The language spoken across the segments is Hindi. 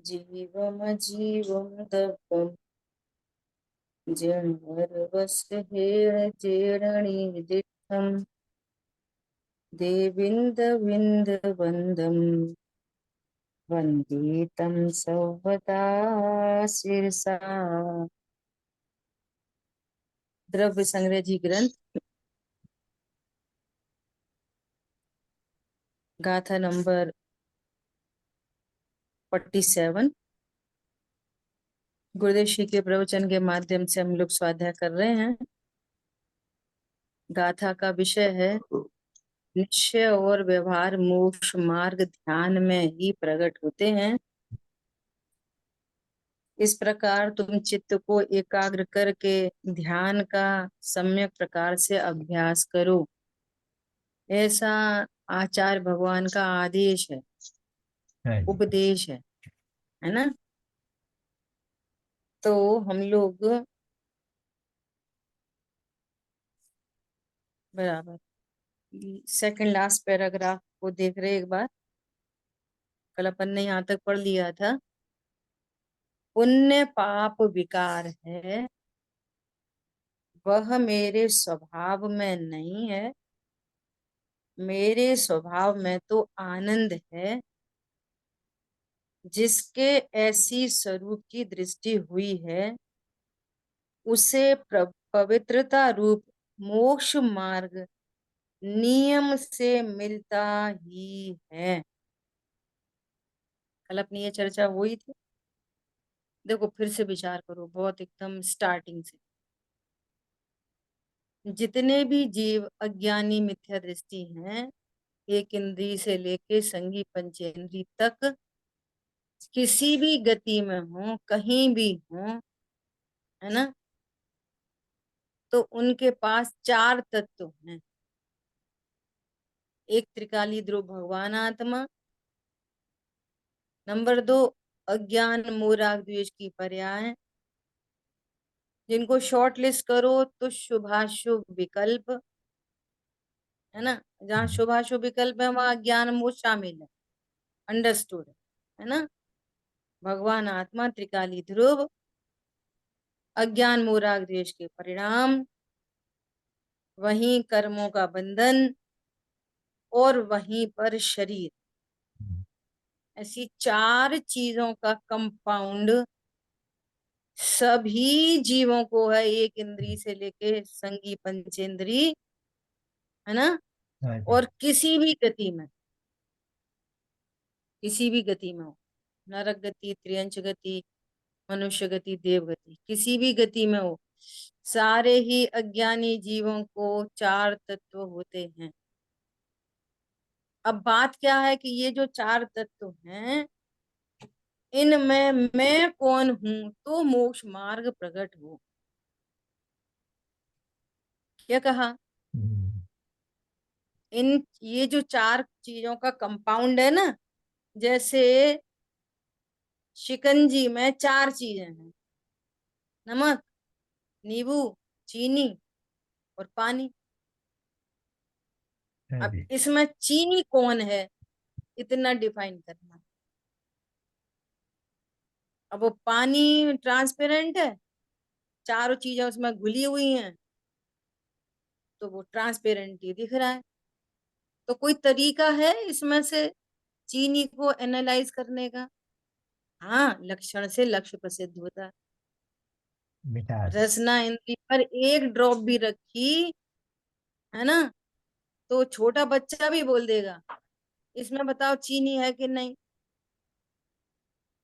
जीवमजीवं दर्पं जीर्णवस्रहेणजेरणीदिष्टं देविन्दविन्दवन्दं वन्दे तं सर्वदा शिरसा। द्रव्य संग्रह जी ग्रंथ गाथा नंबर 47। गुरुदेव श्री के प्रवचन के माध्यम से हम लोग स्वाध्याय कर रहे हैं। गाथा का विषय है निश्चय और व्यवहार मोक्ष मार्ग ध्यान में ही प्रकट होते हैं। इस प्रकार तुम चित्त को एकाग्र करके ध्यान का सम्यक प्रकार से अभ्यास करो, ऐसा आचार्य भगवान का आदेश है, उपदेश है ना। तो हम लोग बराबर सेकंड लास्ट पैराग्राफ को देख रहे एक बार। कल अपन ने यहाँ तक पढ़ लिया था। पुण्य पाप विकार है, वह मेरे स्वभाव में नहीं है। मेरे स्वभाव में तो आनंद है। जिसके ऐसी स्वरूप की दृष्टि हुई है, उसे पवित्रता रूप मोक्ष मार्ग नियम से मिलता ही है। कल अपनी ये चर्चा हुई थी। देखो फिर से विचार करो, बहुत एकदम स्टार्टिंग से। जितने भी जीव अज्ञानी मिथ्या दृष्टि हैं, एक इंद्री से लेके संगी पंचेंद्री तक, किसी भी गति में हो, कहीं भी हो, है ना, तो उनके पास चार तत्व हैं। एक त्रिकाली ध्रुव भगवान आत्मा, नंबर 2 अज्ञान मोराग द्वेष की पर्याय, जिनको शॉर्ट लिस्ट करो तो शुभाशुभ विकल्प, है ना। जहाँ शुभाशुभ विकल्प है वहां ज्ञान मोह शामिल है, अंडरस्टूड है ना। भगवान आत्मा, त्रिकाली ध्रुव, अज्ञान मोराग द्वेष के परिणाम, वहीं कर्मों का बंधन, और वहीं पर शरीर। ऐसी चार चीजों का कंपाउंड सभी जीवों को है, एक इंद्री से लेके संगी पंचेंद्री, है ना। और किसी भी गति में, किसी भी गति में हो, नरक गति, त्रियंच गति, मनुष्य गति, देव गति, किसी भी गति में हो, सारे ही अज्ञानी जीवों को चार तत्व होते हैं। अब बात क्या है कि ये जो चार तत्व हैं, इनमें मैं कौन हूं तो मोक्ष मार्ग प्रकट हो। क्या कहा? इन ये जो चार चीजों का कंपाउंड है ना, जैसे शिकंजी में चार चीजें हैं, नमक, नींबू, चीनी और पानी। अब इसमें चीनी कौन है, इतना डिफाइन करना। अब वो पानी ट्रांसपेरेंट है, चारों चीजें उसमें घुली हुई हैं, तो वो ट्रांसपेरेंट ही दिख रहा है। तो कोई तरीका है इसमें से चीनी को एनालाइज करने का? हाँ, लक्षण से लक्ष्य प्रसिद्ध होता है। मिठास। रसना इंद्री पर एक ड्रॉप भी रखी, है ना, तो छोटा बच्चा भी बोल देगा इसमें बताओ चीनी है कि नहीं।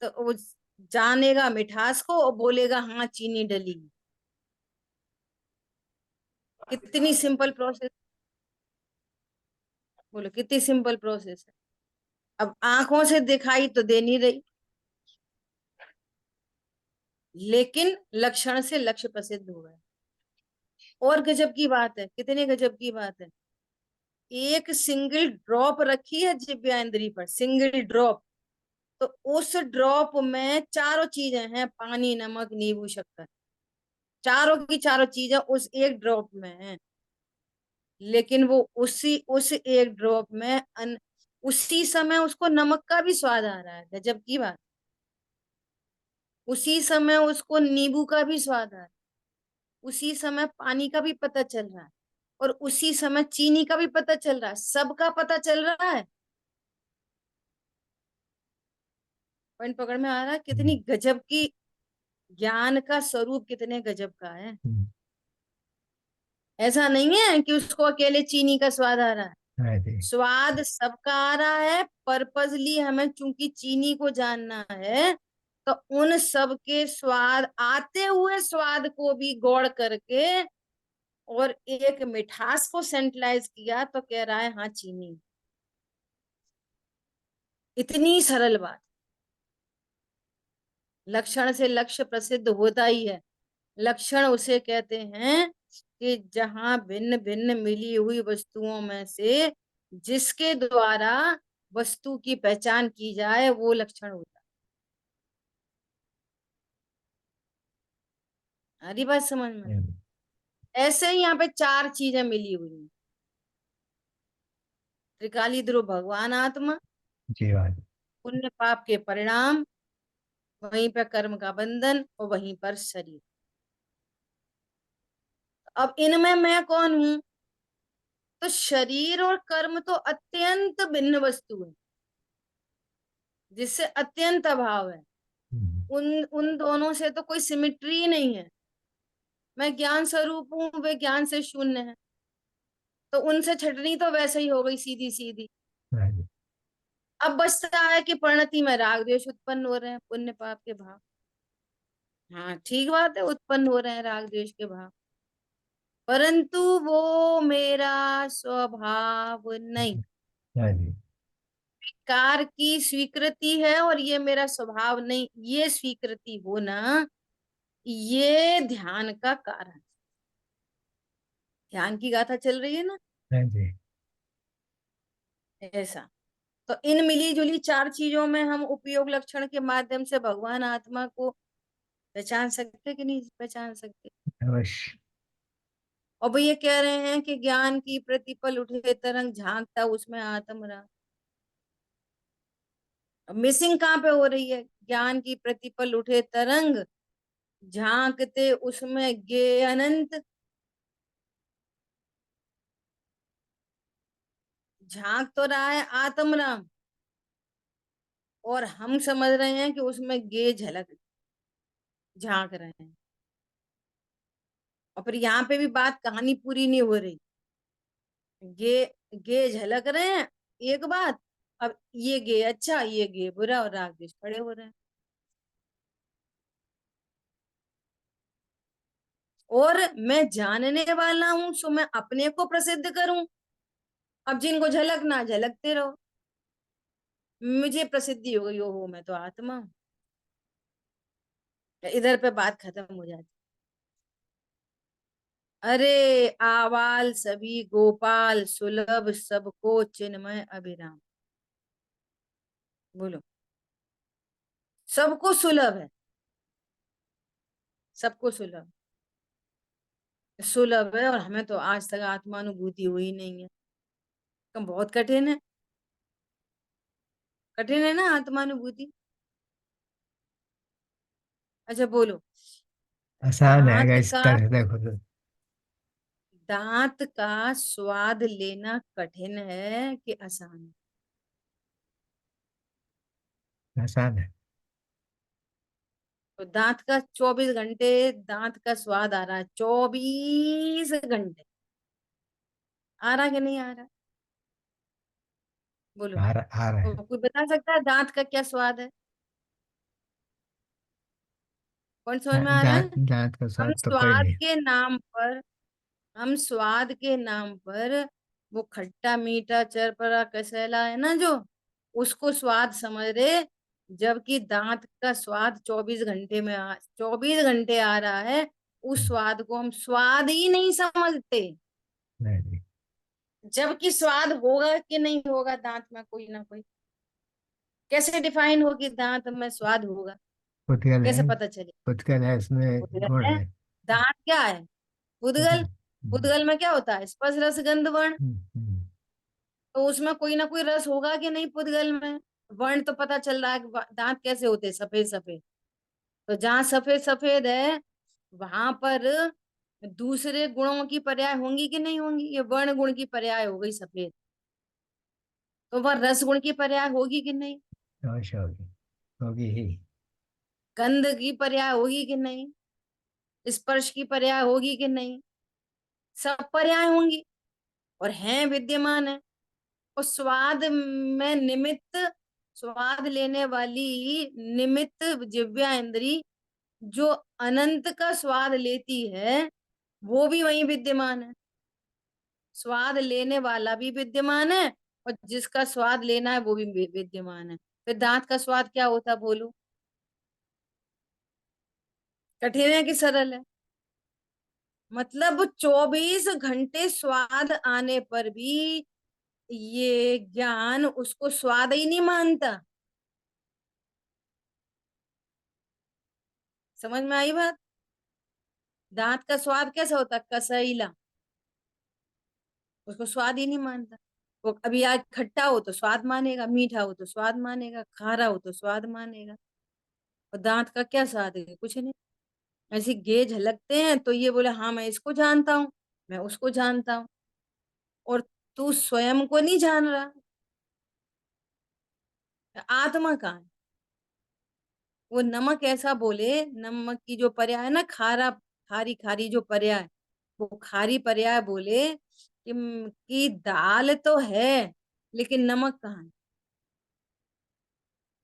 तो वो जानेगा मिठास को और बोलेगा हाँ चीनी डली। कितनी सिंपल प्रोसेस, बोलो कितनी सिंपल प्रोसेस है। अब आंखों से दिखाई तो दे नहीं रही, लेकिन लक्षण से लक्ष्य प्रसिद्ध हो गया। और गजब की बात है, कितने गजब की बात है, एक सिंगल ड्रॉप रखी है जिह्वा इंद्री पर, सिंगल ड्रॉप, तो उस ड्रॉप में चारों चीजें हैं, पानी, नमक, नींबू, शक्कर, चारों की चारों चीजें उस एक ड्रॉप में हैं। लेकिन वो उस एक ड्रॉप में उसी समय उसको नमक का भी स्वाद आ रहा है। गजब की बात। उसी समय उसको नींबू का भी स्वाद आ रहा है, उसी समय पानी का भी पता चल रहा है, और उसी समय चीनी का भी पता चल रहा है, सबका पता चल रहा है। पॉइंट पकड़ में आ रहा है? कितनी हम्म, गजब की, ज्ञान का स्वरूप कितने गजब का है। हम्म, ऐसा नहीं है कि उसको अकेले चीनी का स्वाद आ रहा है, हाँ जी। स्वाद सबका आ रहा है। पर्पजली हमें चूंकि चीनी को जानना है, तो उन सब के स्वाद, आते हुए स्वाद को भी गौड़ करके और एक मिठास को सेंट्रलाइज किया, तो कह रहा है हाँ चीनी। इतनी सरल बात। लक्षण से लक्ष्य प्रसिद्ध होता ही है। लक्षण उसे कहते हैं कि जहां भिन्न भिन्न मिली हुई वस्तुओं में से जिसके द्वारा वस्तु की पहचान की जाए, वो लक्षण होता है। हरी बात समझ में? हम्म, ऐसे ही यहाँ पे चार चीजें मिली हुई हैं। त्रिकाली ध्रुव भगवान आत्मा, जी बात। पुण्य पाप के परिणाम, वहीं पर कर्म का बंधन, और वहीं पर शरीर। अब इनमें मैं कौन हूं? तो शरीर और कर्म तो अत्यंत भिन्न वस्तु है, जिससे अत्यंत अभाव है। हम्म, उन उन दोनों से तो कोई सिमिट्री नहीं है। मैं ज्ञान स्वरूप हूँ, वे ज्ञान से शून्य है, तो उनसे छटनी तो वैसे ही हो गई, सीधी सीधी। हाँ जी। अब बचता है कि परिणति में राग द्वेष उत्पन्न हो रहे हैं, पुण्य पाप के भाव। हाँ ठीक बात है, उत्पन्न हो रहे हैं राग द्वेष के भाव, परंतु वो मेरा स्वभाव नहीं। हाँ जी। कार की स्वीकृति है और ये मेरा स्वभाव नहीं, ये स्वीकृति होना, ये ध्यान का कारण। ध्यान की गाथा चल रही है ना, हाँ जी। ऐसा। तो इन मिली जुली चार चीजों में हम उपयोग लक्षण के माध्यम से भगवान आत्मा को पहचान सकते कि नहीं पहचान सकते? अवश्य। और वो ये कह रहे हैं कि ज्ञान की प्रतिपल उठे तरंग झांकता उसमें आत्म रहा। अब मिसिंग कहाँ पे हो रही है? ज्ञान की प्रतिपल उठे तरंग झांकते उसमें गे अनंत। झांक तो रहा है आत्म राम, और हम समझ रहे हैं कि उसमें गे झलक, झांक रहे हैं। और फिर यहाँ पे भी बात, कहानी पूरी नहीं हो रही। गे गे झलक रहे हैं, एक बात। अब ये गे अच्छा, ये गे बुरा, और राग द्वेष खड़े हो रहे हैं। और मैं जानने वाला हूं, सो मैं अपने को प्रसिद्ध करूं। अब जिनको झलकना झलकते रहो, मुझे प्रसिद्धि हो गई, हो मैं तो आत्मा हूं। इधर पे बात खत्म हो जाती। अरे आवाल सभी गोपाल सुलभ सबको चिन्मय अभिराम। बोलो, सबको सुलभ है, सबको सुलभ, सुलभ है। और हमें तो आज तक आत्मानुभूति हुई नहीं है। कम बहुत कठिन है, कठिन है ना आत्मानुभूति। अच्छा बोलो, आसान है अगर दांत इस का, तरह से देखो तो। दांत का स्वाद लेना कठिन है कि आसान है? आसान है। तो दांत का 24 घंटे दांत का स्वाद आ रहा है, 24 घंटे। आ रहा कि नहीं आ रहा? बोलो, आ रहा तो है। कोई बता सकता है दांत का क्या स्वाद है? कौन समझ में आ रहा दांत है? दांत का हम स्वाद तो कोई स्वाद नहीं। के नाम पर, हम स्वाद के नाम पर, वो खट्टा मीठा चरपरा कसैला है ना जो, उसको स्वाद समझ रहे, जबकि दांत का स्वाद 24 घंटे में 24 घंटे आ रहा है। उस हम्म, स्वाद को हम स्वाद ही नहीं समझते, नहीं नहीं। जबकि स्वाद होगा कि नहीं होगा दांत में कोई ना कोई। कैसे डिफाइन होगी दांत में स्वाद होगा? पुतगल कैसे है। पता चले? पुतगल है, इसमें गुण उदगल है, है। दांत क्या है? उदगल। हम्म, उदगल में क्या होता है? स्पर्श रस गंध वर्ण। हम्म, तो उसमें कोई ना कोई रस होगा कि नहीं पुद्गल में? वर्ण तो पता चल रहा है कि दांत कैसे होते हैं, सफेद सफेद। तो जहां सफेद सफेद है वहां पर दूसरे गुणों की पर्याय होंगी कि नहीं होंगी? ये वर्ण गुण की पर्याय हो गई सफेद, तो वह रस गुण की पर्याय होगी कि नहीं? अवश्य होगी, होगी ही। गंध की पर्याय होगी कि नहीं? स्पर्श की पर्याय होगी कि नहीं? सब पर्याय होंगी और हैं, विद्यमान है। और स्वाद में निमित्त, स्वाद लेने वाली निमित्त जिह्वा इंद्री जो अनंत का स्वाद लेती है वो भी वहीं विद्यमान है। स्वाद लेने वाला भी विद्यमान है और जिसका स्वाद लेना है वो भी विद्यमान है। फिर दांत का स्वाद क्या होता, बोलो? कठिन है कि सरल है? मतलब 24 घंटे स्वाद आने पर भी ये ज्ञान उसको स्वाद ही नहीं मानता। समझ में आई बात? दांत का स्वाद कैसा होता, कसैला, उसको स्वाद ही नहीं मानता। वो अभी आज खट्टा हो तो स्वाद मानेगा, मीठा हो तो स्वाद मानेगा, खारा हो तो स्वाद मानेगा। और दांत का क्या स्वाद है, कुछ नहीं। ऐसी गेज झलकते हैं तो ये बोले हाँ मैं इसको जानता हूँ, मैं उसको जानता हूँ। और तू स्वयं को नहीं जान रहा, आत्मा कहाँ है? वो नमक ऐसा बोले, नमक की जो पर्याय है ना, खारा, खारी खारी जो पर्याय, वो खारी पर्याय बोले कि दाल तो है लेकिन नमक कहाँ है?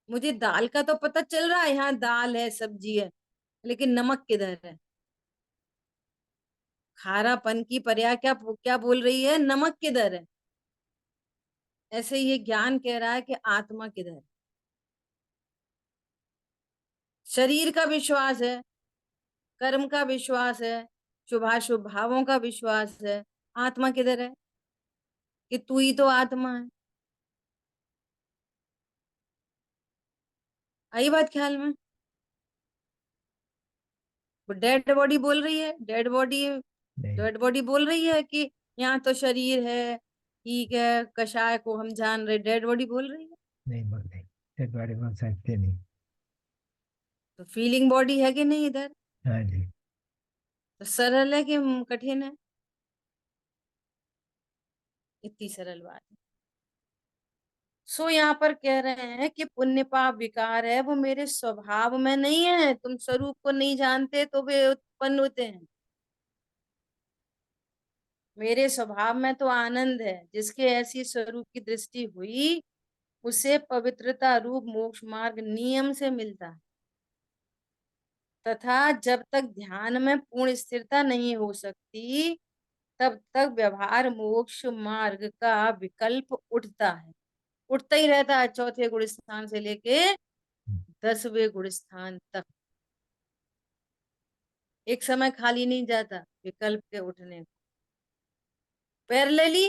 मुझे दाल का तो पता चल रहा है, यहाँ दाल है, सब्जी है, लेकिन नमक किधर है? खारापन की पर्याय क्या क्या बोल रही है, नमक किधर है? ऐसे ये ज्ञान कह रहा है कि आत्मा किधर है। शरीर का विश्वास है, कर्म का विश्वास है, शुभाशुभ भावों का विश्वास है, आत्मा किधर है? कि तू ही तो आत्मा है। आई बात ख्याल में? वो डेड बॉडी बोल रही है, डेड बॉडी, नहीं, डेड बॉडी बोल रही है कि यहाँ तो शरीर है, ठीक है, कषाय को हम जान रहे, डेड बॉडी बोल रही है। नहीं बोल नहीं, इस बारे में सकते नहीं। तो फीलिंग बॉडी है कि नहीं इधर? हाँ जी। तो सरल है कि कठिन है? इतनी सरल बात है। सो यहाँ पर कह रहे हैं कि पुण्य पाप विकार है, वो मेरे स्वभाव में नहीं है। तुम स्वरूप को नहीं जानते तो वे उत्पन्न होते हैं। मेरे स्वभाव में तो आनंद है। जिसके ऐसी स्वरूप की दृष्टि हुई उसे पवित्रता रूप मोक्ष मार्ग नियम से मिलता है। तथा जब तक ध्यान में पूर्ण स्थिरता नहीं हो सकती तब तक व्यवहार मोक्ष मार्ग का विकल्प उठता है, उठता ही रहता है, चौथे गुण स्थान से लेके 10वें गुण स्थान तक। एक समय खाली नहीं जाता विकल्प के उठने को। पैरेलली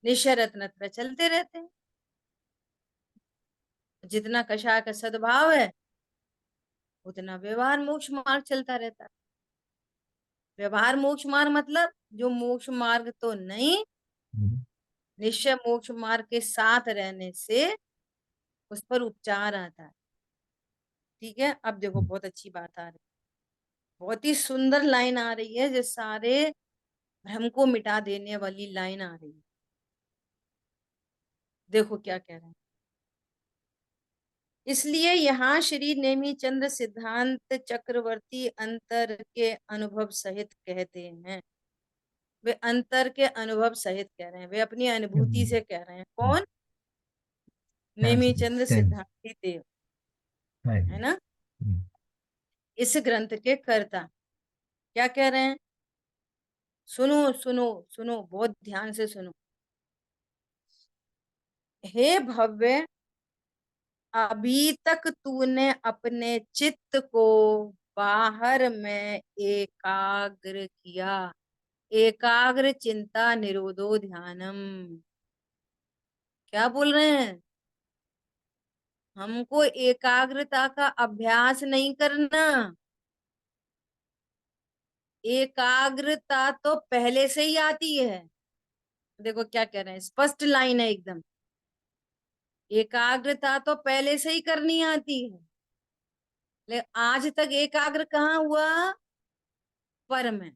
निश्चय रत्नत्र चलते रहते हैं। जितना कषाय का सद्भाव है उतना व्यवहार मोक्ष मार्ग चलता रहता है। व्यवहार मोक्ष मार्ग मतलब जो मोक्ष मार्ग तो नहीं, हम्म, निश्चय मोक्ष मार्ग के साथ रहने से उस पर उपचार आता है। ठीक है, अब देखो हम्म, बहुत अच्छी बात आ रही है, बहुत ही सुंदर लाइन आ रही है, जो सारे भ्रम को मिटा देने वाली लाइन आ रही है। देखो क्या कह रहे हैं। इसलिए यहाँ श्री नेमिचंद्र सिद्धांत चक्रवर्ती अंतर के अनुभव सहित कहते हैं। वे अंतर के अनुभव सहित कह रहे हैं, वे अपनी अनुभूति हम्म, से कह रहे हैं। हम्म, कौन? ध्यान से नेमिचंद्र ध्यान से। सिद्धांती देव, हाँ है जी। ना, इस ग्रंथ के कर्ता। क्या कह रहे हैं? सुनो सुनो सुनो, बहुत ध्यान से सुनो। हे भव्य, अभी तक तूने अपने चित्त को बाहर में एकाग्र किया। एकाग्र चिंता निरोधो ध्यानम। क्या बोल रहे हैं? हमको एकाग्रता का अभ्यास नहीं करना। एकाग्रता तो पहले से ही आती है। देखो क्या कह रहे हैं, स्पष्ट लाइन है एकदम। एकाग्रता तो पहले से ही करनी आती है, लेकिन आज तक एकाग्र कहाँ हुआ? पर में।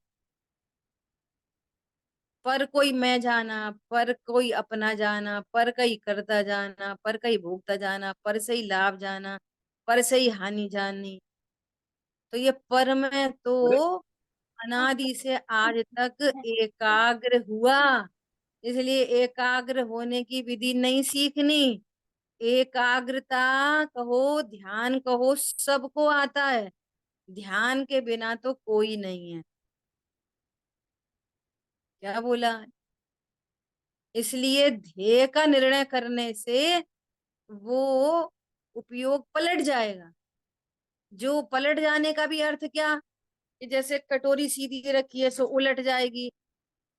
पर कोई मैं जाना, पर कोई अपना जाना, पर कहीं करता जाना, पर कहीं भोगता जाना, पर से ही लाभ जाना, पर से ही हानि जानी। तो ये पर में तो अनादि से आज तक एकाग्र हुआ। इसलिए एकाग्र होने की विधि नहीं सीखनी। एकाग्रता कहो, ध्यान कहो, सबको आता है। ध्यान के बिना तो कोई नहीं है। क्या बोला? इसलिए ध्येय का निर्णय करने से वो उपयोग पलट जाएगा। जो पलट जाने का भी अर्थ क्या, कि जैसे कटोरी सीधी रखी है सो उलट जाएगी,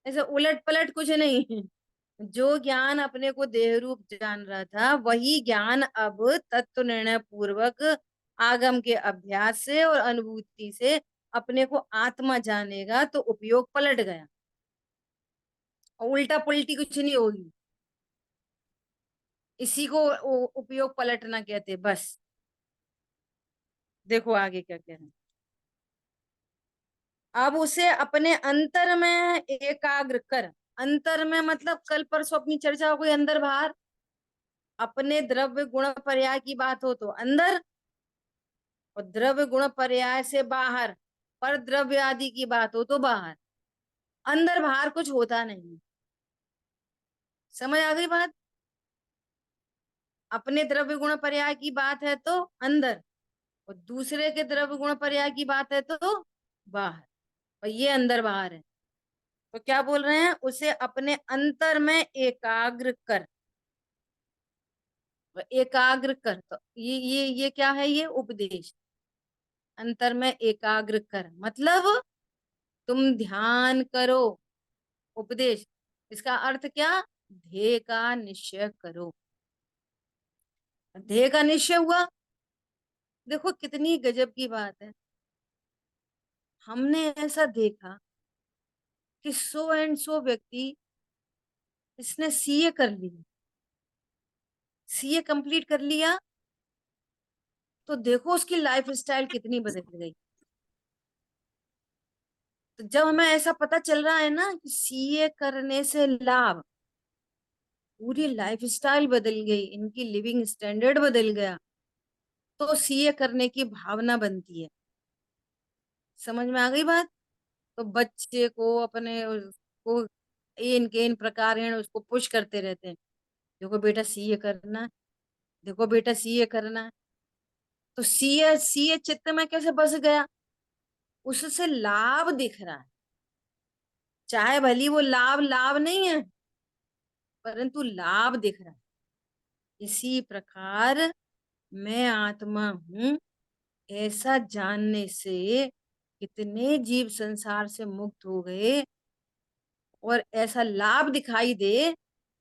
ऐसे उलट पलट कुछ नहीं। जो ज्ञान अपने को देह रूप जान रहा था, वही ज्ञान अब तत्व निर्णय पूर्वक आगम के अभ्यास से और अनुभूति से अपने को आत्मा जानेगा तो उपयोग पलट गया। और उल्टा पुल्टी कुछ नहीं होगी। इसी को उपयोग पलटना कहते बस। देखो आगे क्या कह रहे हैं। अब उसे अपने अंतर में एकाग्र कर। अंतर में मतलब कल परसों अपनी चर्चा हो गई अंदर बाहर। अपने द्रव्य गुण पर्याय की बात हो तो अंदर, और द्रव्य गुण पर्याय से बाहर पर द्रव्य आदि की बात हो तो बाहर। अंदर बाहर कुछ होता नहीं। समझ आ गई बात? अपने द्रव्य गुण पर्याय की बात है तो अंदर, और दूसरे के द्रव्य गुण पर्याय की बात है तो बाहर। और ये अंदर बाहर है। तो क्या बोल रहे हैं? उसे अपने अंतर में एकाग्र कर। और एकाग्र कर तो ये क्या है? ये उपदेश। अंतर में एकाग्र कर मतलब तुम ध्यान करो। उपदेश। इसका अर्थ क्या? ध्येय का निश्चय करो। ध्येय का निश्चय हुआ। देखो कितनी गजब की बात है। हमने ऐसा देखा कि सो एंड सो व्यक्ति, इसने सीए कर लिया, सीए कंप्लीट कर लिया, तो देखो उसकी लाइफ स्टाइल कितनी बदल गई। तो जब हमें ऐसा पता चल रहा है ना कि सीए करने से लाभ, पूरी लाइफ स्टाइल बदल गई, इनकी लिविंग स्टैंडर्ड बदल गया, तो सीए करने की भावना बनती है। समझ में आ गई बात? तो बच्चे को अपने को इनके इन प्रकार हैं उसको पुश करते रहते हैं। देखो बेटा सीए करना है, देखो बेटा सीए करना है। तो सीए सीए चित्त में कैसे बस गया? उससे लाभ दिख रहा है, चाहे भली वो लाभ लाभ नहीं है, परंतु लाभ दिख रहा है। इसी प्रकार मैं आत्मा हूं ऐसा जानने से कितने जीव संसार से मुक्त हो गए। और ऐसा लाभ दिखाई दे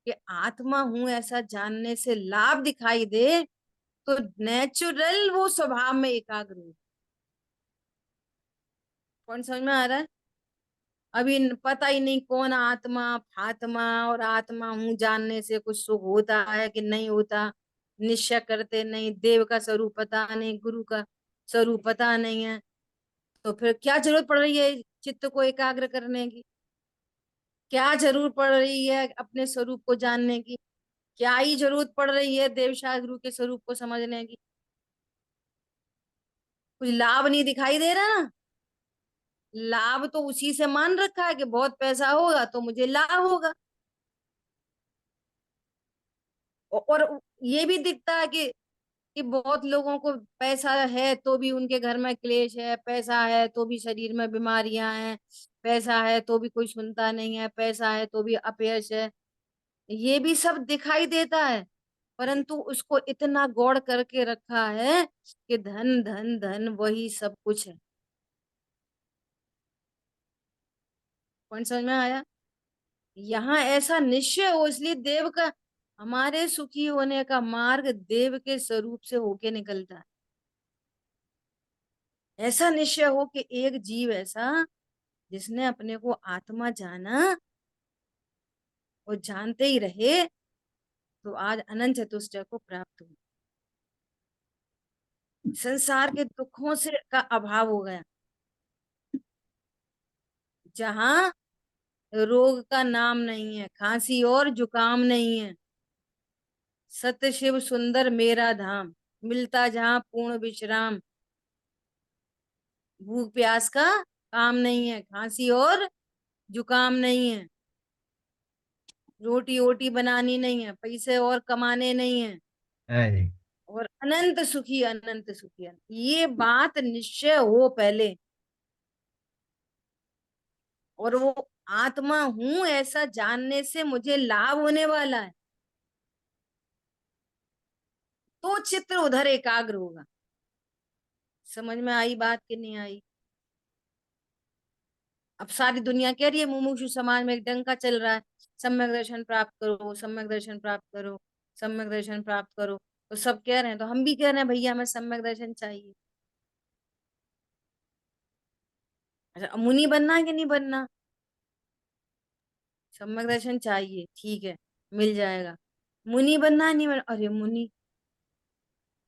कि आत्मा हूं ऐसा जानने से लाभ दिखाई दे, तो नेचुरल वो स्वभाव में एकाग्र हो। कौन समझ में आ रहा है? अभी पता ही नहीं कौन आत्मा फात्मा, और आत्मा हूं जानने से कुछ सुख होता है कि नहीं होता, निश्चय करते नहीं। देव का स्वरूप पता नहीं, गुरु का स्वरूप पता नहीं है, तो फिर क्या जरूरत पड़ रही है चित्त को एकाग्र करने की? क्या जरूरत पड़ रही है अपने स्वरूप को जानने की? क्या ही जरूरत पड़ रही है देव शास्त्रु के स्वरूप को समझने की? कुछ लाभ नहीं दिखाई दे रहा ना। लाभ तो उसी से मान रखा है कि बहुत पैसा होगा तो मुझे लाभ होगा। और ये भी दिखता है कि बहुत लोगों को पैसा है तो भी उनके घर में क्लेश है, पैसा है तो भी शरीर में बीमारियां हैं, पैसा है तो भी कोई सुनता नहीं है, पैसा है तो भी अपयश है। ये भी सब दिखाई देता है, परंतु उसको इतना गौड़ करके रखा है कि धन धन धन वही सब कुछ है। पॉइंट समझ में आया? यहाँ ऐसा निश्चय हो, इसलिए देव का, हमारे सुखी होने का मार्ग देव के स्वरूप से होके निकलता है। ऐसा निश्चय हो कि एक जीव ऐसा जिसने अपने को आत्मा जाना और जानते ही रहे, तो आज अनंत चतुष्टय को प्राप्त हो। संसार के दुखों से का अभाव हो गया, जहां रोग का नाम नहीं है, खांसी और जुकाम नहीं है, सत्य शिव सुंदर मेरा धाम, मिलता जहां पूर्ण विश्राम, भूख प्यास का काम नहीं है, खांसी और जुकाम नहीं है, रोटी ओटी बनानी नहीं है, पैसे और कमाने नहीं है, हाँ जी। और अनंत सुखी, अनंत सुखी, ये बात निश्चय हो पहले। और वो आत्मा हूं ऐसा जानने से मुझे लाभ होने वाला है, तो चित्र उधर एकाग्र होगा। समझ में आई बात कि नहीं आई? अब सारी दुनिया कह रही है, मुमुक्षु समाज में एक डंका चल रहा है, सम्यक दर्शन प्राप्त करो, सम्यक दर्शन प्राप्त करो, सम्यक दर्शन प्राप्त करो। तो सब कह रहे हैं, तो हम भी कह रहे हैं भैया हमें सम्यक दर्शन चाहिए। अच्छा, अब मुनि बनना है कि नहीं बनना? सम्यक दर्शन चाहिए, ठीक है, मिल जाएगा। मुनि बनना है, नहीं बनना? अरे मुनि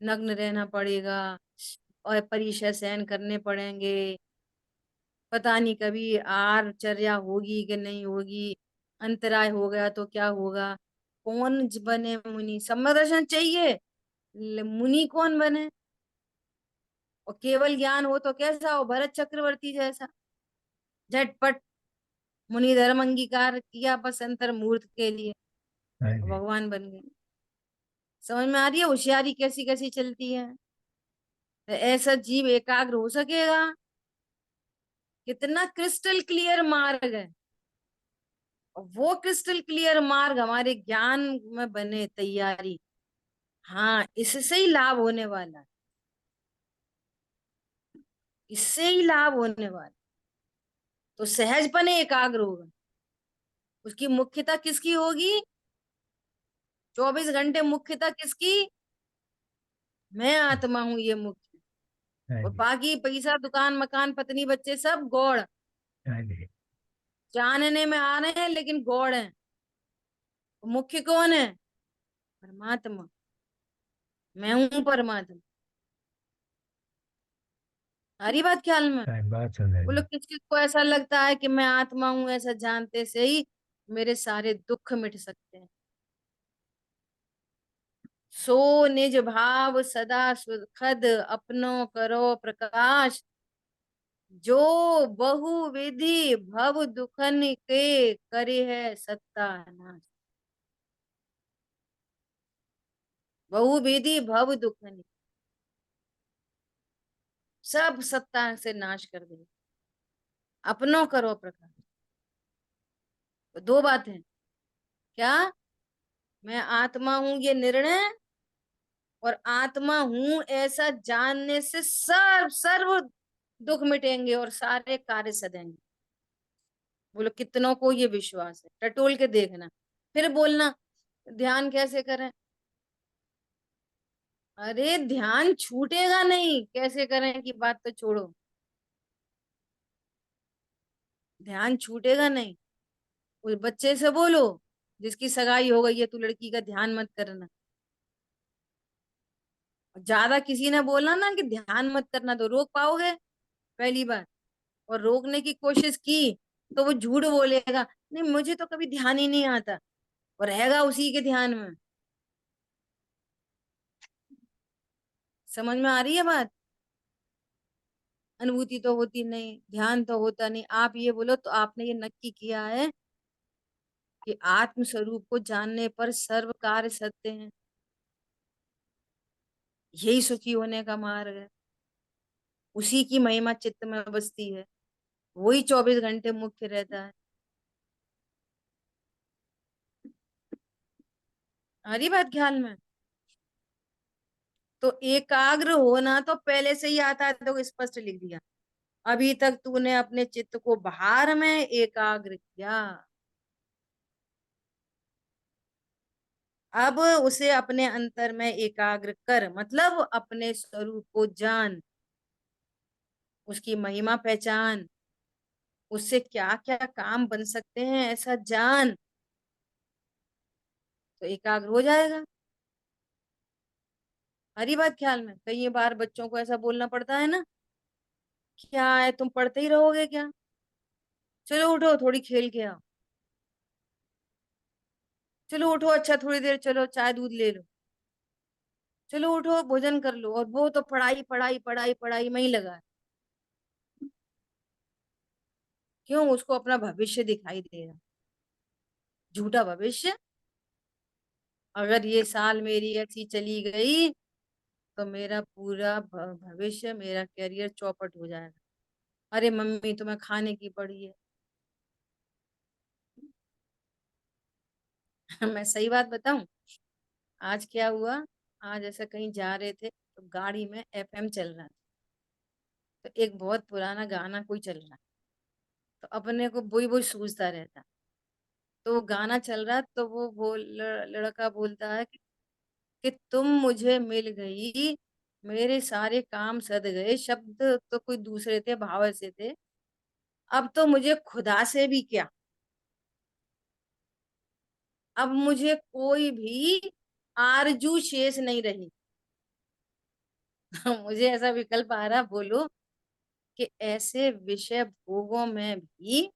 नग्न रहना पड़ेगा, और परिचय सहन करने पड़ेंगे, पता नहीं कभी आहारचर्या होगी कि नहीं होगी, अंतराय हो गया तो क्या होगा। कौन बने मुनि? समदर्शन चाहिए, मुनि कौन बने? और केवल ज्ञान हो तो कैसा हो? भरत चक्रवर्ती जैसा, झटपट मुनि धर्म अंगीकार किया बस अंतर मुहूर्त के लिए, हाँ और जी। भगवान बन गए। समझ में आ रही है होशियारी कैसी कैसी चलती है? तो ऐसा जीव एकाग्र हो सकेगा? कितना क्रिस्टल क्लियर मार्ग है, और वो क्रिस्टल क्लियर मार्ग हमारे ज्ञान में बने तैयारी। हाँ, इससे ही लाभ होने वाला है, इससे ही लाभ होने वाला। तो सहजपने एकाग्र होगा। उसकी मुख्यता किसकी होगी? 24 घंटे मुख्यता किसकी? मैं आत्मा हूं, ये मुख्य। हाँ और जी। बाकी पैसा दुकान मकान पत्नी बच्चे सब गौड़, हाँ जी। जानने में आ रहे हैं लेकिन गौड़ हैं। मुख्य कौन है? परमात्मा। मैं हूं परमात्मा। सारी बात ख्याल में? हाँ, बात समझ वो लोग में। किस किस को ऐसा लगता है कि मैं आत्मा हूं, ऐसा जानते से ही मेरे सारे दुख मिट सकते हैं। सो निज भाव सदा सुखद, अपनो करो प्रकाश, जो बहुविधि भव दुखन के करे है सत्यानाश। बहुविधि भव दुखन, सब सत्ता से नाश कर दे, अपनो करो प्रकाश। तो दो बातें, क्या? मैं आत्मा हूं ये निर्णय, और आत्मा हूं ऐसा जानने से सर्व सर्व दुख मिटेंगे और सारे कार्य सदेंगे। बोलो कितनों को ये विश्वास है? टटोल के देखना, फिर बोलना ध्यान कैसे करें। अरे ध्यान छूटेगा नहीं, कैसे करें की बात तो छोड़ो, ध्यान छूटेगा नहीं। उस बच्चे से बोलो जिसकी सगाई हो गई है, तू लड़की का ध्यान मत करना। ज्यादा किसी ने बोला ना कि ध्यान मत करना, तो रोक पाओगे? पहली बात। और रोकने की कोशिश की तो वो झूठ बोलेगा, नहीं मुझे तो कभी ध्यान ही नहीं आता, और रहेगा उसी के ध्यान में। समझ में आ रही है बात? अनुभूति तो होती नहीं, ध्यान तो होता नहीं। आप ये बोलो तो आपने ये नक्की किया है कि आत्म स्वरूप को जानने पर सर्व कार्य सत्य हैं, यही सुखी होने का मार्ग है। उसी की महिमा चित्त में बसती है, वही 24 घंटे मुख्य रहता है। आ रही बात ख्याल में? तो एकाग्र होना तो पहले से ही आता है, तो स्पष्ट लिख दिया, अभी तक तूने अपने चित्त को बाहर में एकाग्र किया, अब उसे अपने अंतर में एकाग्र कर, मतलब अपने स्वरूप को जान, उसकी महिमा पहचान, उससे क्या क्या काम बन सकते हैं ऐसा जान, तो एकाग्र हो जाएगा। हरी बात ख्याल में, कई बार बच्चों को ऐसा बोलना पड़ता है ना, क्या है तुम पढ़ते ही रहोगे क्या, चलो उठो थोड़ी खेल के आओ, चलो उठो अच्छा थोड़ी देर चलो चाय दूध ले लो, चलो उठो भोजन कर लो, और वो तो पढ़ाई पढ़ाई पढ़ाई पढ़ाई में ही लगा है। क्यों? उसको अपना भविष्य दिखाई दे रहा, झूठा भविष्य। अगर ये साल मेरी ऐसी चली गई तो मेरा पूरा भविष्य, मेरा करियर चौपट हो जाएगा। अरे मम्मी तुम्हें खाने की पड़ी है। मैं सही बात बताऊं, आज क्या हुआ, आज ऐसा कहीं जा रहे थे तो गाड़ी में एफएम चल रहा था, तो एक बहुत पुराना गाना कोई चल रहा, तो अपने को वही वही सूझता रहता। तो वो गाना चल रहा तो वो लड़का बोलता है कि तुम मुझे मिल गई, मेरे सारे काम सद गए, शब्द तो कोई दूसरे थे, भाव ऐसे थे, अब तो मुझे खुदा से भी क्या, अब मुझे कोई भी आरजू शेष नहीं रही। मुझे ऐसा विकल्प आ रहा, बोलो कि ऐसे विषय भोगों में भी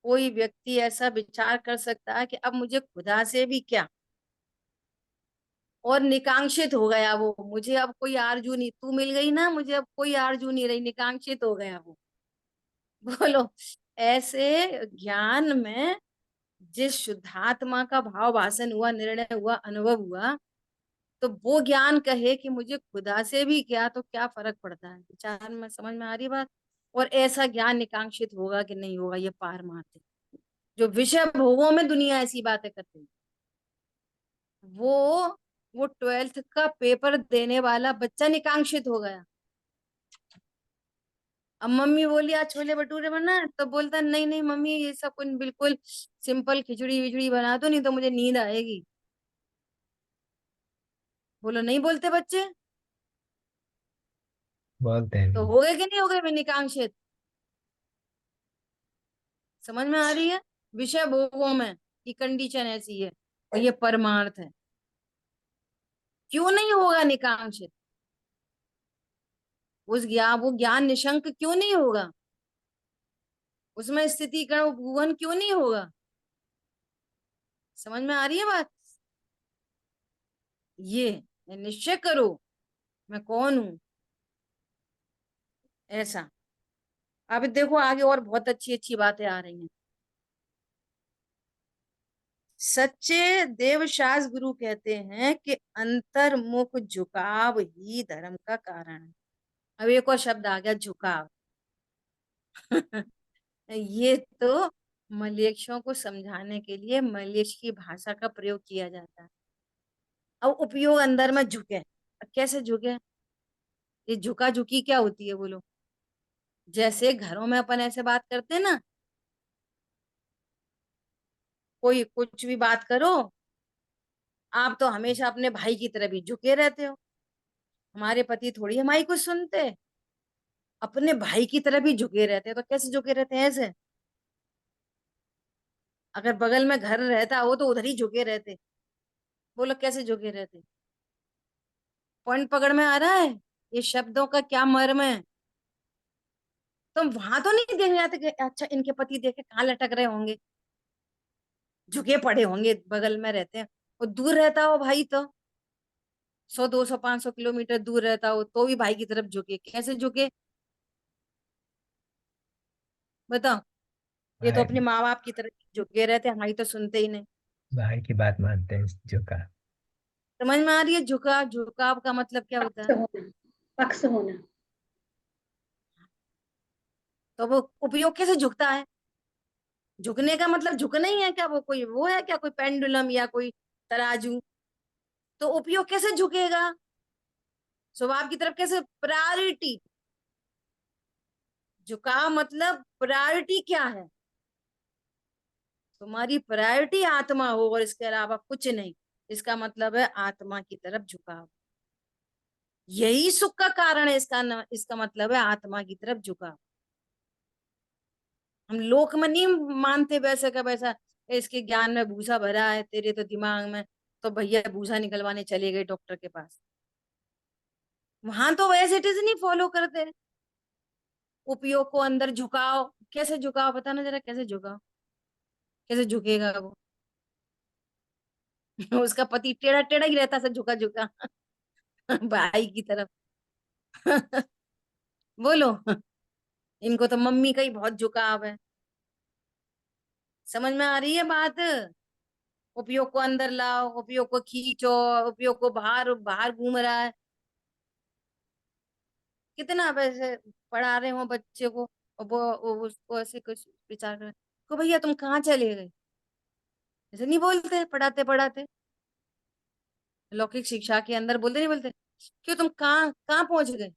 कोई व्यक्ति ऐसा विचार कर सकता है कि अब मुझे खुदा से भी क्या, और निकांक्षित हो गया वो, मुझे अब कोई आरजू नहीं, तू मिल गई ना मुझे अब कोई आरजू नहीं रही, निकांक्षित हो गया वो। बोलो, ऐसे ज्ञान में जिस शुद्धात्मा का भाव भाषण हुआ, निर्णय हुआ, अनुभव हुआ, तो वो ज्ञान कहे कि मुझे खुदा से भी क्या, तो क्या फर्क पड़ता है, विचार में समझ में आ रही बात। और ऐसा ज्ञान निकांक्षित होगा कि नहीं होगा, ये पार मारते, जो विषय भोगों में दुनिया ऐसी बातें करती है। वो वो 12th का पेपर देने वाला बच्चा निकांक्षित हो गया। अब मम्मी बोली आज छोले भटूरे बना है, तो बोलता नहीं नहीं मम्मी ये सब कुछ बिल्कुल सिंपल खिचड़ी विचड़ी बना दो, नहीं तो मुझे नींद आएगी। बोलो नहीं बोलते बच्चे? बोलते हैं तो भी। हो गए कि नहीं हो गए निकांक्षित? समझ में आ रही है? विषय भोगों में की कंडीशन ऐसी है, और ये परमार्थ है। क्यों नहीं होगा निकांक्षित? वो ज्ञान निशंक क्यों नहीं होगा? उसमें स्थिति कण भुवन क्यों नहीं होगा? समझ में आ रही है बात? ये निश्चय करो मैं कौन हूं, ऐसा। अब देखो आगे और बहुत अच्छी अच्छी बातें आ रही हैं। सच्चे देवशास गुरु कहते हैं कि अंतर्मुख झुकाव ही धर्म का कारण है। अब एक और शब्द आ गया, झुकाव। ये तो मलेच्छों को समझाने के लिए मलेच्छ की भाषा का प्रयोग किया जाता है। अब उपयोग अंदर में झुके, अब कैसे झुके? ये झुका झुकी क्या होती है बोलो? जैसे घरों में अपन ऐसे बात करते हैं ना, कोई कुछ भी बात करो, आप तो हमेशा अपने भाई की तरफ ही झुके रहते हो। हमारे पति थोड़ी हमारी कुछ सुनते, अपने भाई की तरफ ही झुके रहते हैं। तो कैसे झुके रहते हैं ऐसे? अगर बगल में घर रहता हो तो उधर ही झुके रहते। बोलो कैसे झुके रहते? पॉइंट पकड़ में आ रहा है ये शब्दों का क्या मर्म है? तुम वहां तो नहीं देखने जाते कि अच्छा इनके पति देखे कहाँ लटक रहे होंगे, झुके पड़े होंगे, बगल में रहते हैं। और दूर रहता हो भाई तो 100 200 500 किलोमीटर दूर रहता हो तो भी भाई की तरफ झुके, कैसे झुके बताओ? ये तो भाई, अपने माँ बाप की तरफ झुके रहते, हमारी तो सुनते ही नहीं। भाई की बात मानते हैं जो का। समझ में आ रही है? झुकाव, झुकाव का मतलब क्या होता पक्ष है? होना, पक्ष होना। तो वो उपयोग कैसे झुकता है? झुकने का मतलब झुकना ही है क्या? वो कोई वो है क्या, कोई पेंडुलम या कोई तराजू? तो उपयोग कैसे झुकेगा? स्वभाव की तरफ कैसे? प्रायोरिटी। झुकाव मतलब प्रायोरिटी क्या है? तुम्हारी प्रायोरिटी आत्मा हो और इसके अलावा कुछ नहीं, इसका मतलब है आत्मा की तरफ झुकाव। यही सुख का कारण है, इसका मतलब है आत्मा की तरफ झुकाव। हम लोक में नहीं मानते वैसे का वैसा, इसके ज्ञान में भूसा भरा है, तेरे तो दिमाग में, तो भैया भूसा निकलवाने चले गए डॉक्टर के पास। वहां तो वैसे इट इज नहीं फॉलो करते। उपयोग को अंदर झुकाओ, कैसे झुकाओ बताना जरा, कैसे झुकाओ, कैसे झुकेगा वो? उसका पति टेढ़ा टेढ़ा ही रहता, सब झुका झुका भाई की तरफ। बोलो, इनको तो मम्मी का ही बहुत झुकाव है। समझ में आ रही है बात? उपयोग को अंदर लाओ, उपयोग को खींचो, उपयोग को बाहर बाहर घूम रहा है। कितना पैसे पढ़ा रहे हो बच्चे को, और वो उसको ऐसे कुछ विचार कर, को भैया तुम कहाँ चले गए, ऐसे नहीं बोलते पढ़ाते पढ़ाते। लौकिक शिक्षा के अंदर बोलते नहीं बोलते, क्यों तुम कहाँ कहाँ पहुंच गए?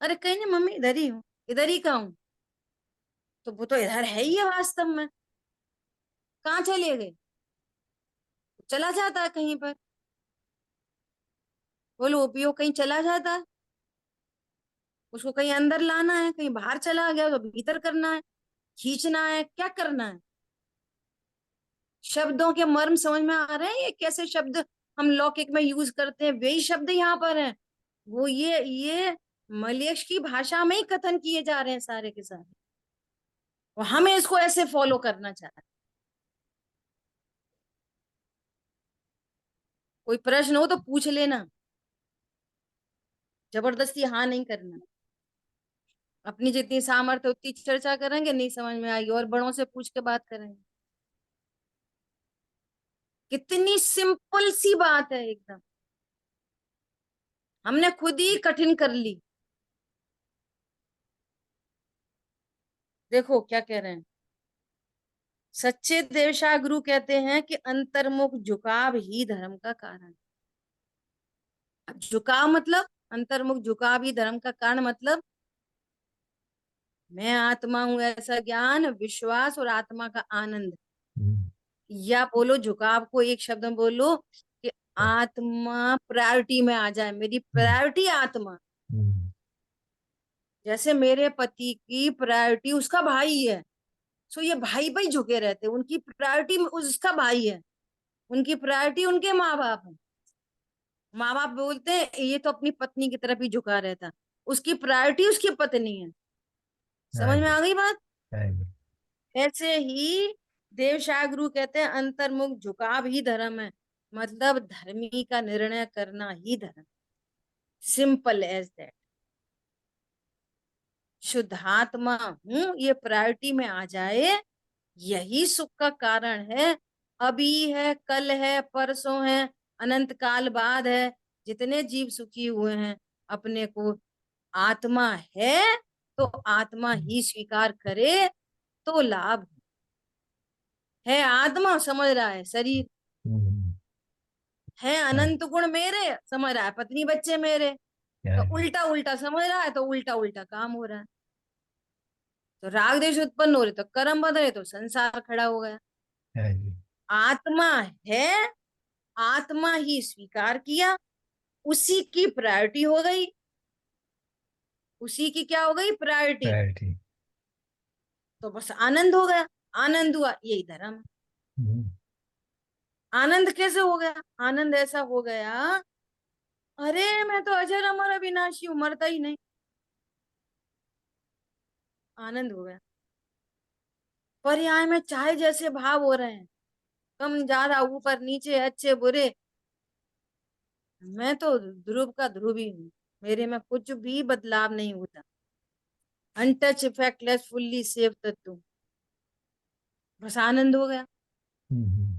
अरे कहीं नहीं मम्मी, इधर ही हूँ। इधर ही कहाँ हूँ? तो वो तो इधर है ही है वास्तव में। कहाँ चले गए? चला जाता है कहीं पर। बोलो, उपयोग कहीं चला जाता है, उसको कहीं अंदर लाना है, कहीं बाहर चला गया तो भीतर करना है, खींचना है, क्या करना है? शब्दों के मर्म समझ में आ रहे हैं? ये कैसे शब्द हम लौकिक में यूज करते हैं, वही शब्द यहाँ पर है। वो ये मलेच्छ की भाषा में ही कथन किए जा रहे हैं सारे के सारे, और हमें इसको ऐसे फॉलो करना चाह रहे हैं। कोई प्रश्न हो तो पूछ लेना, जबरदस्ती हाँ नहीं करना। अपनी जितनी सामर्थ्य उतनी चर्चा करेंगे, नहीं समझ में आएगी और बड़ों से पूछ के बात करेंगे। कितनी सिंपल सी बात है एकदम, हमने खुद ही कठिन कर ली। देखो क्या कह रहे हैं, सच्चे देवशाह कहते हैं कि अंतर्मुख झुकाव ही धर्म का कारण है। अब झुकाव मतलब, अंतर्मुख झुकाव ही धर्म का कारण मतलब, मैं आत्मा हूं ऐसा ज्ञान, विश्वास और आत्मा का आनंद। हम्म, या बोलो झुकाव को एक शब्द में बोलो कि आत्मा प्रायोरिटी में आ जाए, मेरी हम्म, प्रायोरिटी आत्मा। हम्म, जैसे मेरे पति की प्रायोरिटी उसका भाई है, सो ये भाई भाई झुके रहते, उनकी प्रायोरिटी उसका भाई है, उनकी प्रायोरिटी उनके माँ बाप है। माँ बाप बोलते हैं ये तो अपनी पत्नी की तरफ ही झुका रहता, उसकी प्रायोरिटी उसकी पत्नी है। हाँ समझ में जी, आ गई बात? हाँ जी। ऐसे ही देवशाह गुरु कहते हैं अंतर्मुख झुकाव ही धर्म है, मतलब धर्मी का निर्णय करना ही धर्म। Simple as that. शुद्धात्मा हूं ये प्रायोरिटी में आ जाए, यही सुख का कारण है। अभी है, कल है, परसों है, अनंत काल बाद है। जितने जीव सुखी हुए हैं, अपने को आत्मा है तो आत्मा ही स्वीकार करे तो लाभ है। आत्मा समझ रहा है शरीर हम्म, है, हाँ, अनंत गुण मेरे समझ रहा है, पत्नी बच्चे मेरे। तो हाँ जी, उल्टा उल्टा समझ रहा है, तो उल्टा उल्टा काम हो रहा है। तो राग देश उत्पन्न हो रहे तो कर्म बन रहे, तो संसार खड़ा हो गया। हाँ जी। आत्मा है, आत्मा ही स्वीकार किया, उसी की प्रायोरिटी हो गई, उसी की क्या हो गई, प्रायोरिटी। प्रायोरिटी। तो बस आनंद हो गया, आनंद हुआ, यही धर्म है। हम्म, आनंद कैसे हो गया? आनंद ऐसा हो गया, अरे मैं तो अजर अमर अविनाशी हूं, मरता ही नहीं। आनंद हो गया। पर्याय में चाहे जैसे भाव हो रहे हैं, कम ज्यादा ऊपर नीचे अच्छे बुरे, मैं तो ध्रुव का ध्रुव ही हूँ, मेरे में कुछ भी बदलाव नहीं होता। अनटच इफेक्टलेस फुल्ली सेफ तत्व, बस आनंद हो गया। हम्म,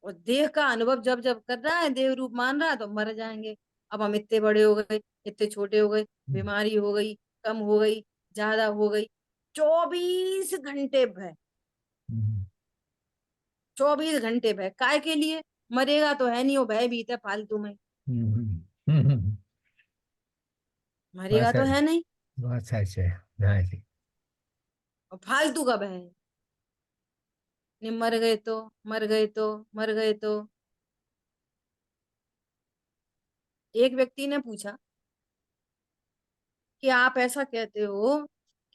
और देह का अनुभव जब जब कर रहा है, देह रूप मान रहा है, तो मर जाएंगे। अब हम इतने बड़े हो गए, इतने छोटे हो गए, हम्म, बीमारी हो गई, कम हो गई, ज्यादा हो गई, 24 घंटे भय, हम्म, 24 घंटे भय काय के लिए? मरेगा तो है नहीं, वो भय भी है फालतू में, हम्म, हम्म, बहुत मरेगा तो सच, है नहीं, बहुत सच है। हाँ जी। और फालतू का भय है। नहीं मर गए तो, मर गए तो, मर गए तो। एक व्यक्ति ने पूछा कि आप ऐसा कहते हो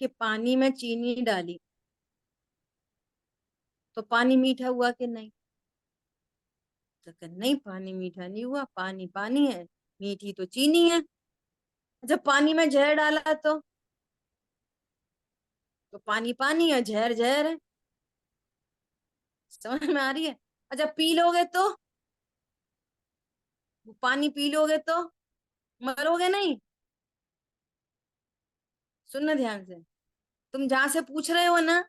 कि पानी में चीनी डाली तो पानी मीठा हुआ कि नहीं? तो कहा, नहीं पानी मीठा नहीं हुआ, पानी पानी है, मीठी तो चीनी है। जब पानी में जहर डाला तो पानी पानी है, जहर जहर है। समझ में आ रही है? अच्छा, पी लोगे तो, वो पानी पी लोगे तो मरोगे नहीं। सुनना ध्यान से, तुम जहां से पूछ रहे हो ना,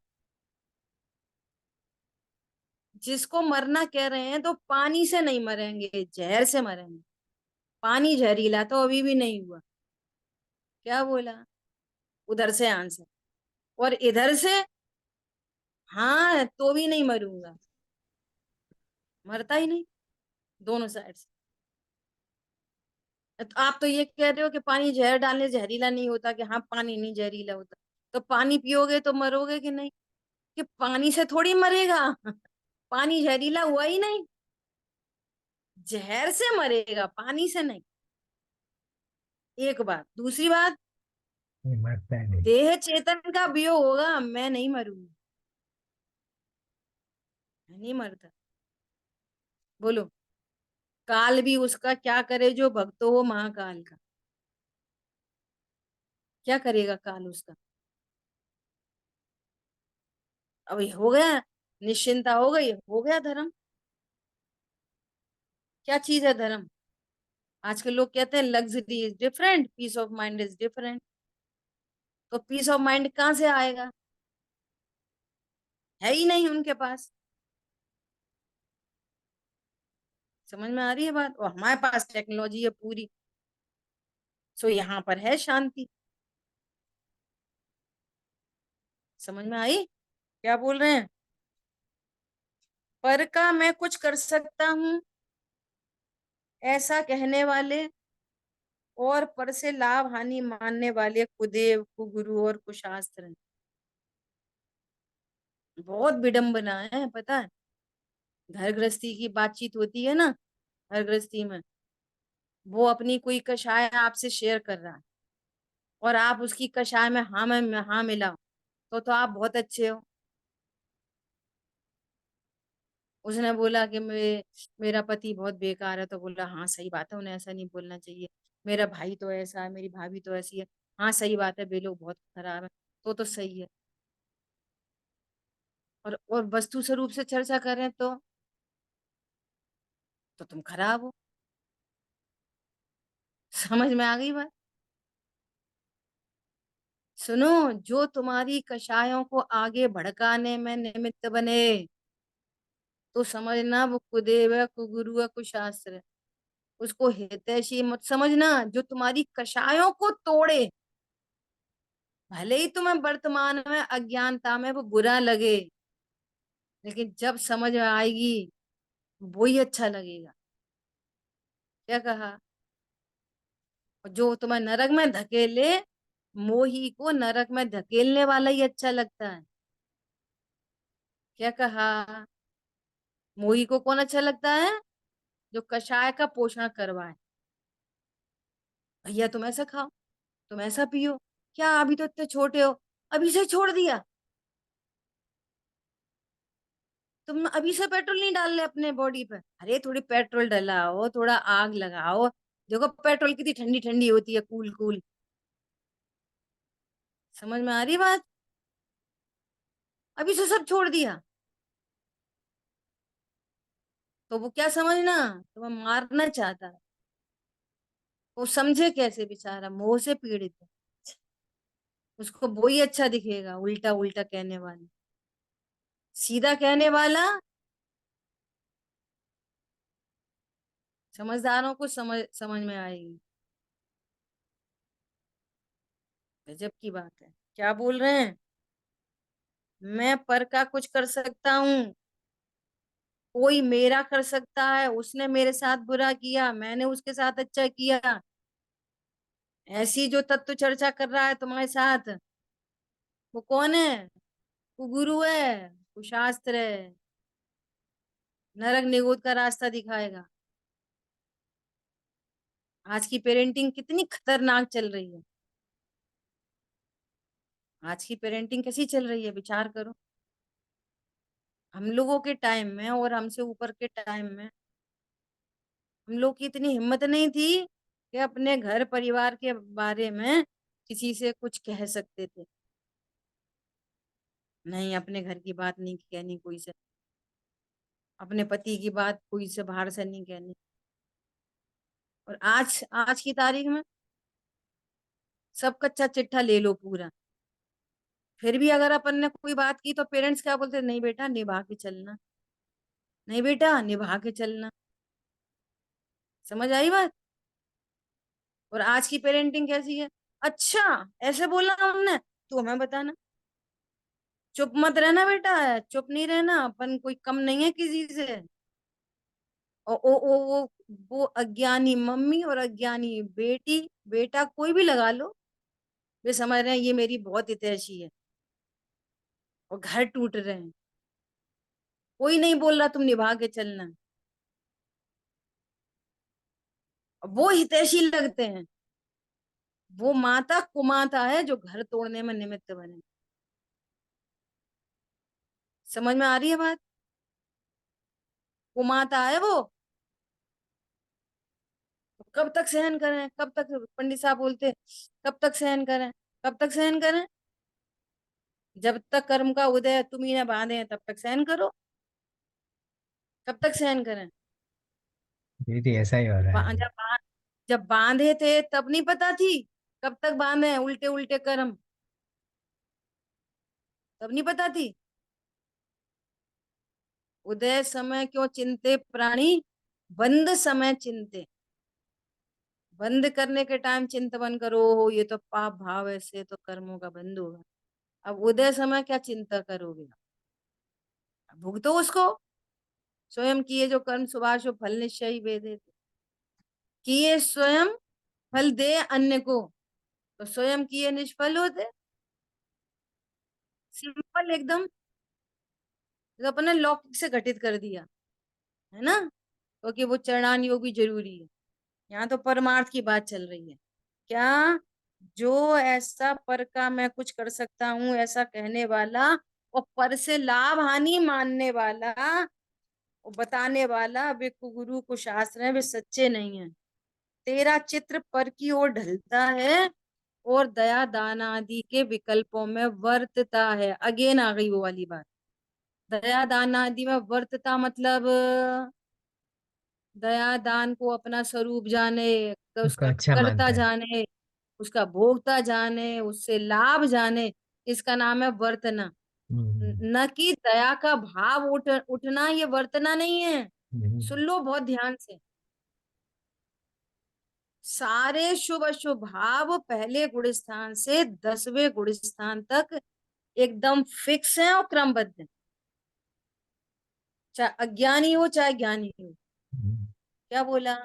जिसको मरना कह रहे हैं तो पानी से नहीं मरेंगे, जहर से मरेंगे। पानी जहरीला तो अभी भी नहीं हुआ। क्या बोला? उधर से आंसर, और इधर से हाँ तो भी नहीं मरूंगा। मरता ही नहीं, दोनों साइड से। तो आप तो ये कह रहे हो कि पानी जहर डालने से जहरीला नहीं होता, कि हाँ पानी नहीं जहरीला होता। तो पानी पियोगे तो मरोगे कि नहीं? कि पानी से थोड़ी मरेगा। पानी जहरीला हुआ ही नहीं, जहर से मरेगा, पानी से नहीं। एक बात, दूसरी बात, नहीं, मरता है नहीं। देह चेतन का वियोग होगा, मैं नहीं मरूंगी। मैं नहीं मरता। बोलो। काल भी उसका क्या करे, जो भक्त हो महाकाल का। क्या करेगा काल उसका? अब ये हो गया, निश्चिंता हो गई, हो गया धर्म। क्या चीज है धर्म? आजकल लोग कहते हैं luxury is different, peace of mind is different. तो पीस ऑफ माइंड कहाँ से आएगा? है ही नहीं उनके पास। समझ में आ रही है बात? और हमारे पास टेक्नोलॉजी है पूरी, सो यहाँ पर है शांति। समझ में आई? क्या बोल रहे हैं? पर का मैं कुछ कर सकता हूँ, ऐसा कहने वाले और पर से लाभ हानि मानने वाले कुदेव कुगुरु और कुशास्त्र हैं। बहुत विडंबना है, पता है? घर गृहस्थी की बातचीत होती है ना, घर गृहस्थी में, वो अपनी कोई कषाय आपसे शेयर कर रहा है, और आप उसकी कषाय में हाँ में हाँ मिलाओ, तो आप बहुत अच्छे हो। उसने बोला कि मेरा पति बहुत बेकार है, तो बोला हाँ सही बात है, उन्हें ऐसा नहीं बोलना चाहिए। मेरा भाई तो ऐसा है, मेरी भाभी तो ऐसी है। हाँ सही बात है, वे लोग बहुत खराब है। तो सही है। और वस्तु स्वरूप से चर्चा करें तो तुम खराब हो। समझ में आ गई बात? सुनो, जो तुम्हारी कषायों को आगे भड़काने में निमित्त बने, तो समझना वो कुदेव है, कुगुरु है, कुशास्त्र है। उसको हितैषी मत समझना, जो तुम्हारी कषायों को तोड़े। भले ही तुम्हें वर्तमान में अज्ञानता में वो बुरा लगे, लेकिन जब समझ में आएगी, वो ही अच्छा लगेगा। क्या कहा? और जो तुम्हें नरक में धकेले, मोही को नरक में धकेलने वाला ही अच्छा लगता है। क्या कहा? मोही को कौन अच्छा लगता है? जो कषाय का पोषण करवाए। भैया तुम ऐसा खाओ, तुम ऐसा पियो। क्या अभी तो इतने छोटे हो, अभी से छोड़ दिया? तुम अभी से पेट्रोल नहीं डाल रहे अपने बॉडी पे? अरे थोड़ी पेट्रोल डलाओ, थोड़ा आग लगाओ। देखो पेट्रोल कितनी ठंडी ठंडी होती है, कूल कूल। समझ में आ रही बात? अभी से सब छोड़ दिया, तो वो क्या समझना, तुम्हें मारना चाहता है। वो समझे कैसे, बेचारा मोह से पीड़ित है। उसको वो ही अच्छा दिखेगा, उल्टा उल्टा कहने वाला। सीधा कहने वाला समझदारों को समझ समझ में आएगी। गजब की बात है। क्या बोल रहे हैं? मैं पर का कुछ कर सकता हूँ, कोई मेरा कर सकता है। उसने मेरे साथ बुरा किया, मैंने उसके साथ अच्छा किया। ऐसी जो तत्व चर्चा कर रहा है तुम्हारे साथ, वो कौन है? वो गुरु है, वो शास्त्र है। नरक निगोद का रास्ता दिखाएगा। आज की पेरेंटिंग कितनी खतरनाक चल रही है। आज की पेरेंटिंग कैसी चल रही है, विचार करो। हम लोगों के टाइम में और हमसे ऊपर के टाइम में, हम लोग की इतनी हिम्मत नहीं थी कि अपने घर परिवार के बारे में किसी से कुछ कह सकते थे। नहीं, अपने घर की बात नहीं कहनी कोई से, अपने पति की बात कोई से बाहर से नहीं कहनी। और आज आज की तारीख में सब कच्चा चिट्ठा ले लो पूरा। फिर भी अगर अपन ने कोई बात की तो पेरेंट्स क्या बोलते, नहीं बेटा निभा के चलना, नहीं बेटा निभा के चलना। समझ आई बात? और आज की पेरेंटिंग कैसी है? अच्छा, ऐसे बोला हमने, तू हमें बताना, चुप मत रहना बेटा, चुप नहीं रहना, अपन कोई कम नहीं है किसी से। वो अज्ञानी मम्मी और अज्ञानी बेटी बेटा कोई भी लगा लो, वे समझ रहे हैं ये मेरी बहुत हितैषी है, और घर टूट रहे हैं। कोई नहीं बोल रहा तुम निभा के चलना, वो हितैषी लगते हैं। वो माता कुमाता है जो घर तोड़ने में निमित्त बने। समझ में आ रही है बात? कुमाता है वो। तो कब तक सहन करें, कब तक? पंडित साहब बोलते कब तक सहन करें, कब तक सहन करें? जब तक कर्म का उदय तुम ही न बांधे हैं, तब तक सहन करो। कब तक सहन करें? दीदी ऐसा ही हो रहा बा- है। जब बा- जब बांधे थे तब नहीं पता थी, कब तक बांधे हैं उल्टे उल्टे कर्म, तब नहीं पता थी। उदय समय क्यों चिंते प्राणी, बंद समय चिंते। बंद करने के टाइम चिंतवन करो, हो ये तो पाप भाव ऐसे तो कर्मों का बंद होगा। अब उदय समय क्या चिंता करोगे? भुगतो उसको। स्वयं किए जो कर्म शुभाशुभ फल निश्चय ही वेदे थे। किए स्वयं फल दे अन्य को, तो स्वयं किए निष्फल होते। सिंपल एकदम। तो अपने लौकिक से घटित कर दिया, है ना, क्योंकि वो चरणान योग भी जरूरी है। यहाँ तो परमार्थ की बात चल रही है। क्या? जो ऐसा पर का मैं कुछ कर सकता हूँ ऐसा कहने वाला, और पर से लाभ हानि मानने वाला और बताने वाला, वे गुरु को शास्त्र है, वे सच्चे नहीं है। तेरा चित्र पर की ओर ढलता है और दया दान आदि के विकल्पों में वर्तता है। अगेन आ गई वो वाली बात। दया दान आदि में वर्तता मतलब दया दान को अपना स्वरूप जाने, उसको उसका अच्छा कर्ता मानता है। जाने, उसका भोक्ता जाने, उससे लाभ जाने, इसका नाम है वर्तना। हम्म। न कि दया का भाव उठना, ये वर्तना नहीं है। सुन हम्म। लो बहुत ध्यान से। सारे शुभ अशुभ भाव पहले गुण स्थान से 10वें गुण स्थान तक एकदम फिक्स है और क्रमबद्ध है। चाहे अज्ञानी हो चाहे ज्ञानी हो। हम्म। क्या बोला?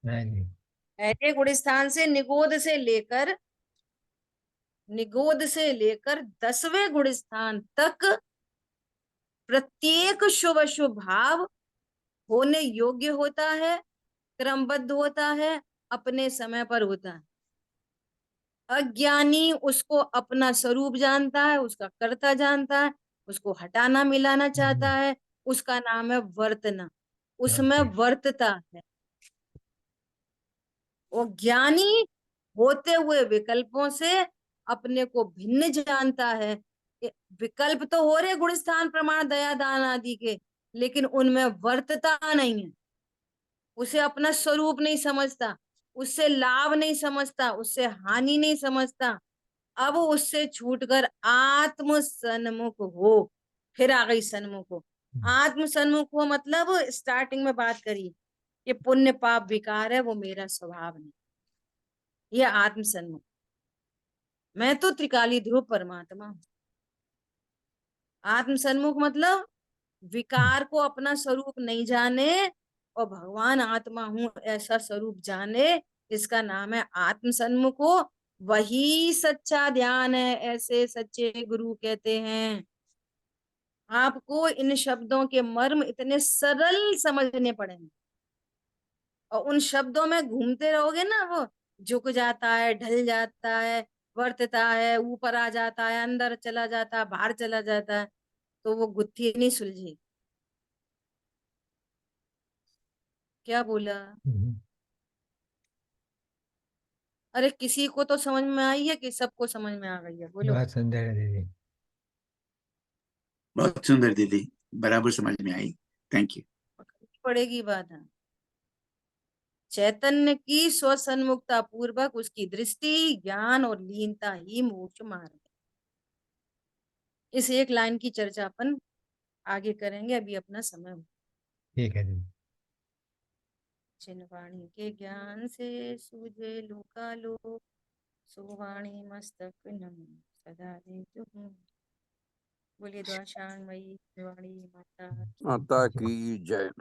नहीं। पहले गुण स्थान से निगोद से लेकर 10वें गुण स्थान तक प्रत्येक शुभ अशुभ भाव होने योग्य होता है, क्रमबद्ध होता है, अपने समय पर होता है। अज्ञानी उसको अपना स्वरूप जानता है, उसका कर्ता जानता है, उसको हटाना मिलाना चाहता है, उसका नाम है वर्तना, उसमें ओके। वर्तता है। वो ज्ञानी होते हुए विकल्पों से अपने को भिन्न जानता है। विकल्प तो हो रहे गुण स्थान प्रमाण दया दान आदि के, लेकिन उनमें वर्तता नहीं है। उसे अपना स्वरूप नहीं समझता, उससे लाभ नहीं समझता, उससे हानि नहीं समझता। अब उससे छूटकर आत्म सन्मुख हो। फिर आ गई सन्मुख हो। आत्म सन्मुख हो मतलब स्टार्टिंग में बात करी कि पुण्य पाप विकार है, वो मेरा स्वभाव नहीं। ये आत्म सन्मुख। मैं तो त्रिकाली ध्रुव परमात्मा हूँ। आत्म सन्मुख मतलब विकार को अपना स्वरूप नहीं जाने और भगवान आत्मा हूं ऐसा स्वरूप जाने, इसका नाम है आत्म सन्मुख हो। वही सच्चा ध्यान है, ऐसे सच्चे गुरु कहते हैं। आपको इन शब्दों के मर्म इतने सरल समझने पड़ेंगे, और उन शब्दों में घूमते रहोगे ना, वो झुक जाता है, ढल जाता है, वर्तता है, ऊपर आ जाता है, अंदर चला जाता है, बाहर चला जाता है, तो वो गुत्थी नहीं सुलझेगी। क्या बोला? हम्म। अरे किसी को तो समझ में आई है कि सबको समझ में आ गई है, बोलो। बहुत सुंदर है दीदी। बहुत सुंदर दीदी, बराबर समझ में आई। Thank you. पकड़नी पड़ेगी बात है। चैतन्य की स्वसन्मुखता पूर्वक उसकी दृष्टि, ज्ञान और लीनता ही मोक्ष मार्ग है। इस एक लाइन की चर्चा अपन आगे करेंगे, अभी अपना समय हो। ठीक है दीदी। जिन वाणी के ज्ञान से सूझे लोकालोक, सो वाणी मस्तक नम सदा दे तुम। बोलिए द्वाशांग वाणी माता की। माता की जय।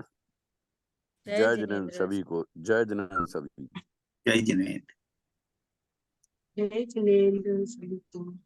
जय जय जिनेंद्र जिनेन्द्र। सभी को, जय जिनेंद्र सभी। जय जिनेन्द्र। जय जिनेन्द्र सभी को।